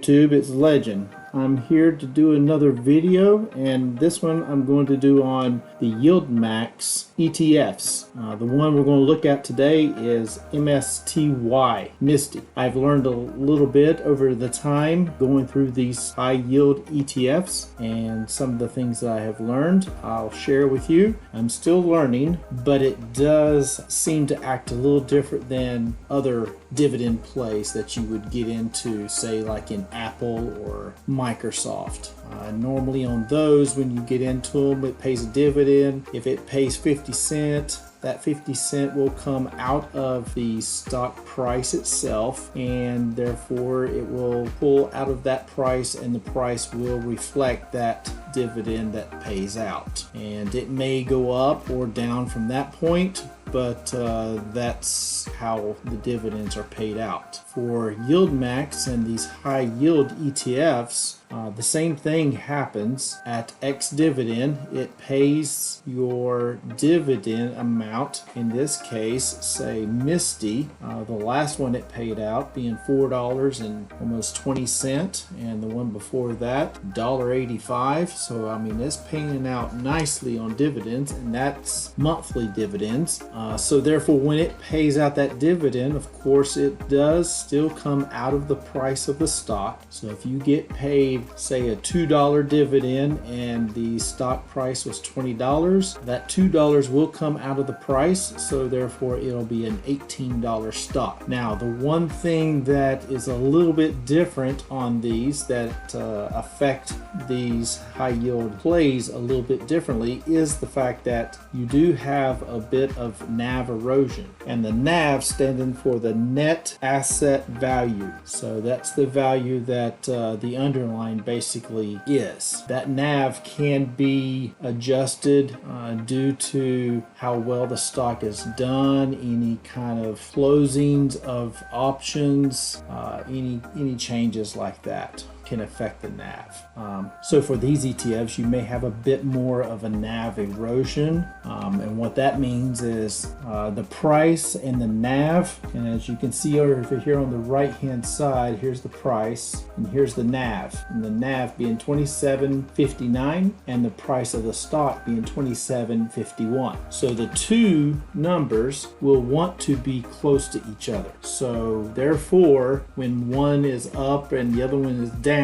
YouTube, it's Legend. I'm here to do another video, and this one I'm going to do on the Yieldmax ETFs. The one we're going to look at today is MSTY, MSTY. I've learned a little bit over the time going through these high yield ETFs, and some of the things that I have learned I'll share with you. I'm still learning, but it does seem to act a little different than other dividend plays that you would get into, say like in Apple or Microsoft. Normally on those, when you get into them, it pays a dividend. If it pays 50 cents, that 50 cent will come out of the stock price itself, and therefore it will pull out of that price, and the price will reflect that dividend that pays out. And it may go up or down from that point, but that's how the dividends are paid out. For Yieldmax and these high yield ETFs, the same thing happens at X dividend. It pays your dividend amount, in this case, say MSTY. The last one it paid out being $4 and almost 20 cents, and the one before that $1.85. So I mean, it's paying out nicely on dividends, and that's monthly dividends. So therefore, when it pays out that dividend, of course, it does still come out of the price of the stock. So if you get paid, say, a $2 dividend and the stock price was $20, that $2 will come out of the price. So therefore, it'll be an $18 stock. Now, the one thing that is a little bit different on these that affect these high yield plays a little bit differently is the fact that you do have a bit of NAV erosion, and the NAV standing for the net asset value. So that's the value that the underlying basically is. That NAV can be adjusted due to how well the stock is done, any kind of closings of options, any changes like that can affect the NAV. So for these ETFs, you may have a bit more of a NAV erosion, and what that means is the price and the NAV, and as you can see over here on the right hand side, here's the price and here's the NAV, and the NAV being $27.59 and the price of the stock being $27.51. So the two numbers will want to be close to each other. So therefore, when one is up and the other one is down,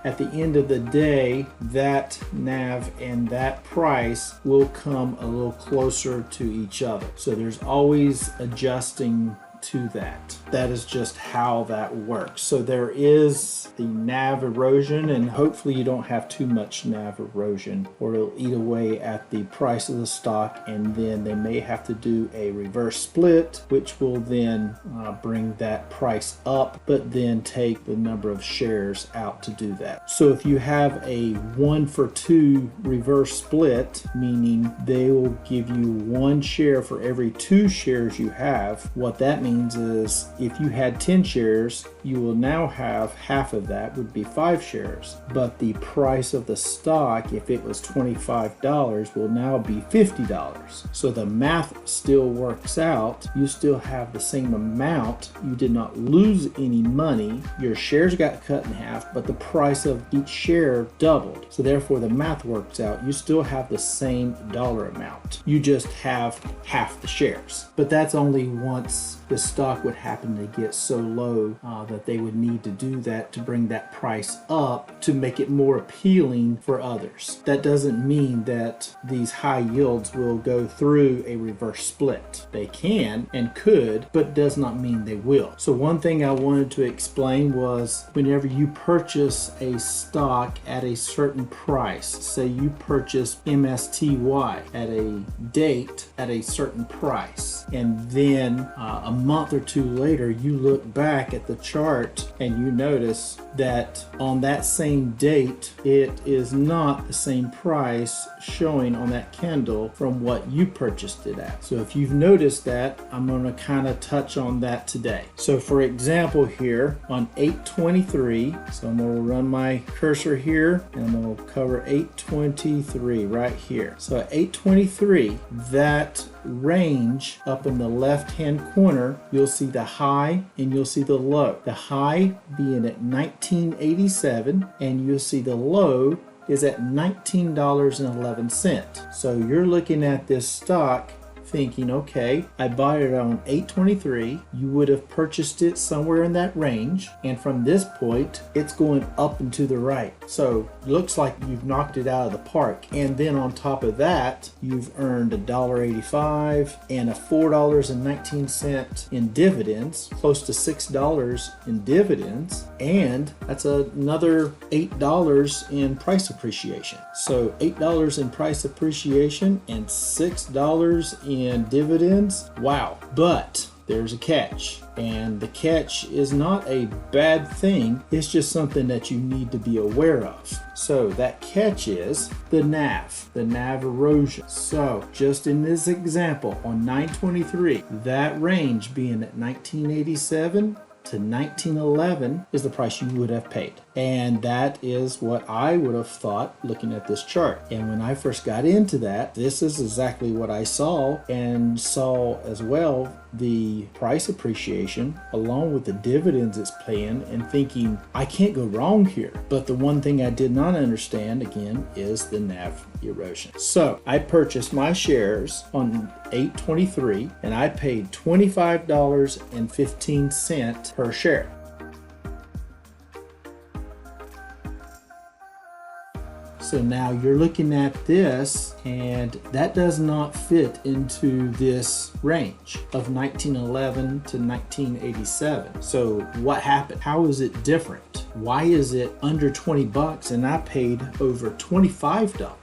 at the end of the day, that NAV and that price will come a little closer to each other. So there's always adjusting to that. That is just how that works. So there is the NAV erosion, and hopefully you don't have too much NAV erosion or it'll eat away at the price of the stock, and then they may have to do a reverse split, which will then bring that price up, but then take the number of shares out to do that. So if you have a 1-for-2 reverse split, meaning they will give you 1 share for every 2 shares you have, what that means is if you had 10 shares, you will now have half of that would be 5 shares. But the price of the stock, if it was $25, will now be $50. So the math still works out. You still have the same amount. You did not lose any money. Your shares got cut in half, but the price of each share doubled. So therefore the math works out. You still have the same dollar amount. You just have half the shares. But that's only once the stock would happen to get so low that they would need to do that to bring that price up to make it more appealing for others. That doesn't mean that these high yields will go through a reverse split. They can and could, but does not mean they will. So one thing I wanted to explain was whenever you purchase a stock at a certain price, say you purchase MSTY at a date at a certain price, and then a month or two later you look back at the chart and you notice that on that same date it is not the same price showing on that candle from what you purchased it at. So if you've noticed that, I'm going to kind of touch on that today. So for example, here on 8/23, so I'm going to run my cursor here and I'm going to cover 8/23 right here. So at 8/23, that range up in the left hand corner, you'll see the high and you'll see the low. The high being at 1987 and you'll see the low is at $19.11. So you're looking at this stock thinking, okay, I bought it on 823. You would have purchased it somewhere in that range, and from this point it's going up and to the right. So looks like you've knocked it out of the park. And then on top of that, you've earned $1.85 and a $4.19 in dividends, close to $6 in dividends, and that's another $8 in price appreciation. So $8 in price appreciation and $6 in dividends. Wow. But there's a catch, and the catch is not a bad thing. It's just something that you need to be aware of. So that catch is the NAV erosion. So just in this example on 923, that range being at 1987 to 1911 is the price you would have paid. And that is what I would have thought looking at this chart. And when I first got into that, this is exactly what I saw, and saw as well the price appreciation along with the dividends it's paying, and thinking, I can't go wrong here. But the one thing I did not understand again is the NAV erosion. So I purchased my shares on 823 and I paid $25.15 per share. So now you're looking at this, and that does not fit into this range of 1911 to 1987. So what happened? How is it different? Why is it under 20 bucks and I paid over $25?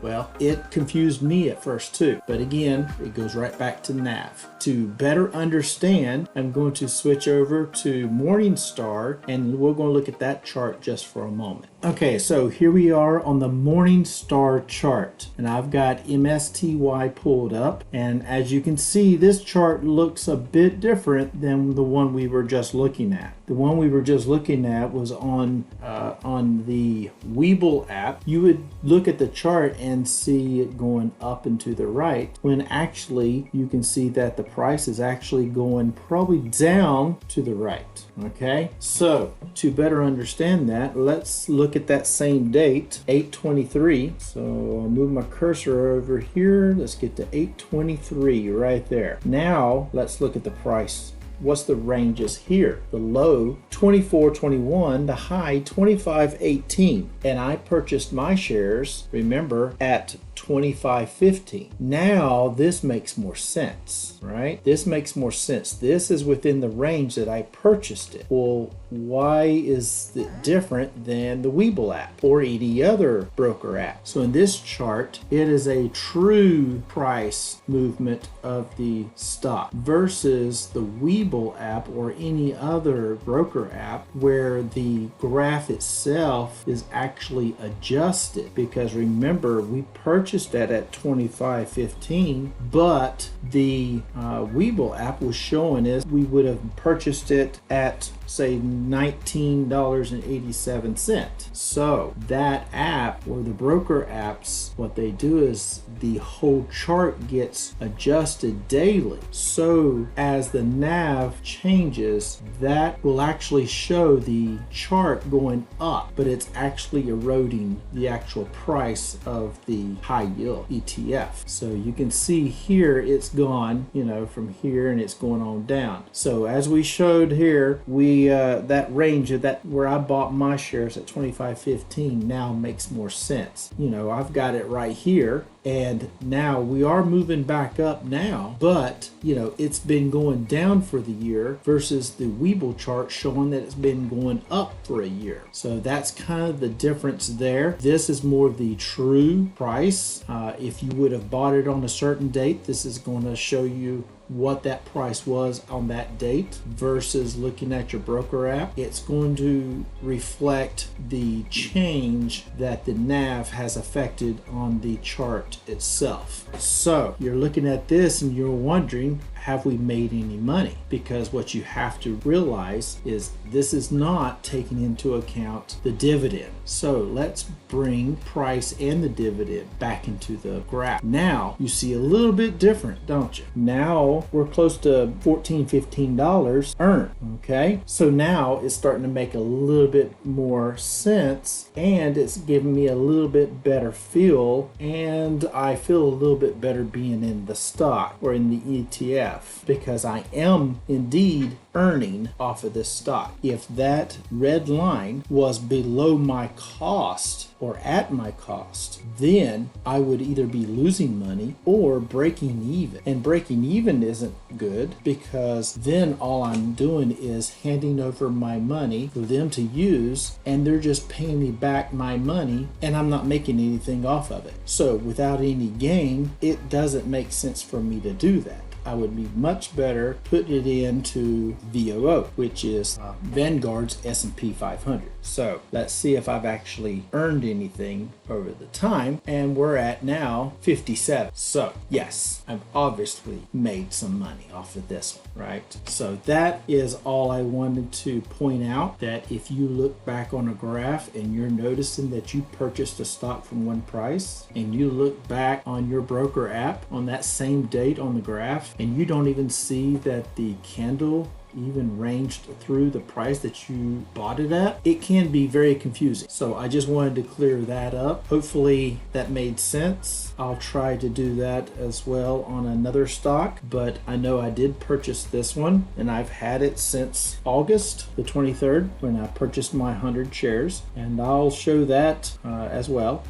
Well, it confused me at first too, but again, it goes right back to NAV. To better understand, I'm going to switch over to Morningstar, and we're going to look at that chart just for a moment. Okay, so here we are on the Morningstar chart, and I've got MSTY pulled up, and as you can see, this chart looks a bit different than the one we were just looking at. The one we were just looking at was on the Webull app. You would look at the chart and see it going up and to the right, when actually you can see that the price is actually going probably down to the right. Okay, so to better understand that, let's look at that same date, 823. So I'll move my cursor over here. Let's get to 823 right there. Now let's look at the price. What's the ranges here? The low 24.21, the high 25.18, and I purchased my shares, remember, at 25.15. Now this makes more sense, right? This makes more sense. This is within the range that I purchased it. Well, why is it different than the Webull app or any other broker app? So in this chart, it is a true price movement of the stock versus the Webull app or any other broker app, where the graph itself is actually adjusted, because remember, we purchased that at 25.15, but the Webull app was showing us we would have purchased it at, say, $19.87. So that app, or the broker apps, what they do is the whole chart gets adjusted daily. So as the NAV changes, that will actually show the chart going up, but it's actually eroding the actual price of the High Yield ETF. So you can see here it's gone, from here, and it's going on down. So as we showed here, we that range of that where I bought my shares at 25.15 now makes more sense. I've got it right here, and now we are moving back up now, but it's been going down for the year versus the Webull chart showing that it's been going up for a year. So that's kind of the difference there. This is more of the true price. If you would have bought it on a certain date, this is going to show you what that price was on that date, versus looking at your broker app. It's going to reflect the change that the NAV has affected on the chart itself. So you're looking at this and you're wondering, have we made any money? Because what you have to realize is this is not taking into account the dividend. So let's bring price and the dividend back into the graph. Now you see a little bit different, don't you? Now we're close to $14, $15 earned. Okay, so now it's starting to make a little bit more sense, and it's giving me a little bit better feel, and I feel a little bit better being in the stock or in the ETF because I am indeed earning off of this stock. If that red line was below my cost or at my cost, then I would either be losing money or breaking even. And breaking even isn't good because then all I'm doing is handing over my money for them to use, and they're just paying me back my money and I'm not making anything off of it. So without any gain, it doesn't make sense for me to do that. I would be much better putting it into VOO, which is Vanguard's S&P 500. So let's see if I've actually earned anything over the time, and we're at now 57. So yes, I've obviously made some money off of this one, right? So that is all I wanted to point out, that if you look back on a graph and you're noticing that you purchased a stock from one price, and you look back on your broker app on that same date on the graph, and you don't even see that the candle even ranged through the price that you bought it at, it can be very confusing. So I just wanted to clear that up. Hopefully that made sense. I'll try to do that as well on another stock, but I know I did purchase this one, and I've had it since August the 23rd when I purchased my 100 shares, and I'll show that as well.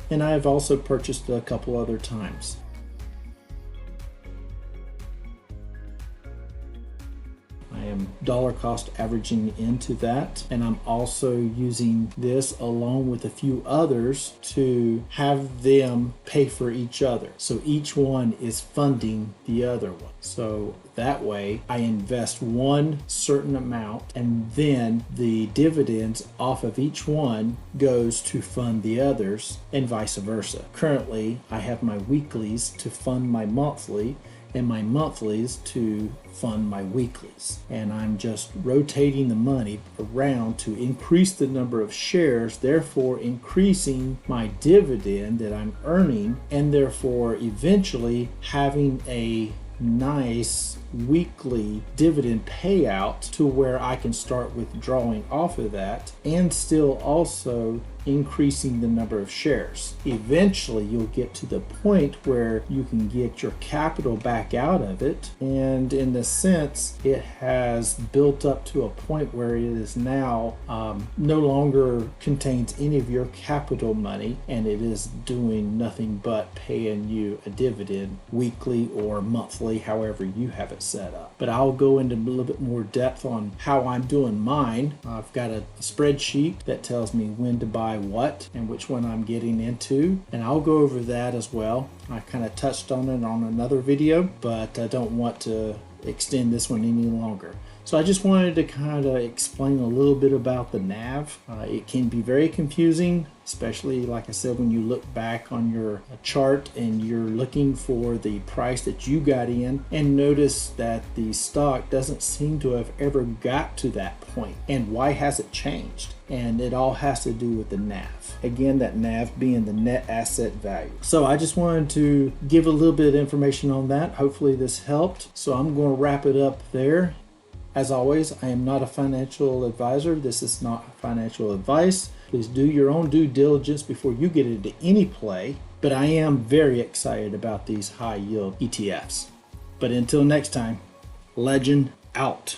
And I've also purchased a couple other times. I am dollar cost averaging into that, and I'm also using this along with a few others to have them pay for each other. So each one is funding the other one. So that way I invest one certain amount, and then the dividends off of each one goes to fund the others, and vice versa. Currently I have my weeklies to fund my monthly, and my monthlies to fund my weeklies. And I'm just rotating the money around to increase the number of shares, therefore increasing my dividend that I'm earning, and therefore eventually having a nice weekly dividend payout to where I can start withdrawing off of that and still also increasing the number of shares. Eventually you'll get to the point where you can get your capital back out of it, and in the sense it has built up to a point where it is now no longer contains any of your capital money, and it is doing nothing but paying you a dividend weekly or monthly, however you have it set up. But I'll go into a little bit more depth on how I'm doing mine. I've got a spreadsheet that tells me when to buy what and which one I'm getting into, and I'll go over that as well. I kind of touched on it on another video, but I don't want to extend this one any longer. So I just wanted to kind of explain a little bit about the NAV. It can be very confusing, especially like I said, when you look back on your chart and you're looking for the price that you got in, and notice that the stock doesn't seem to have ever got to that point. And why has it changed? And it all has to do with the NAV. Again, that NAV being the net asset value. So I just wanted to give a little bit of information on that. Hopefully this helped. So I'm going to wrap it up there. As always, I am not a financial advisor. This is not financial advice. Please do your own due diligence before you get into any play. But I am very excited about these high yield ETFs. But until next time, legend out.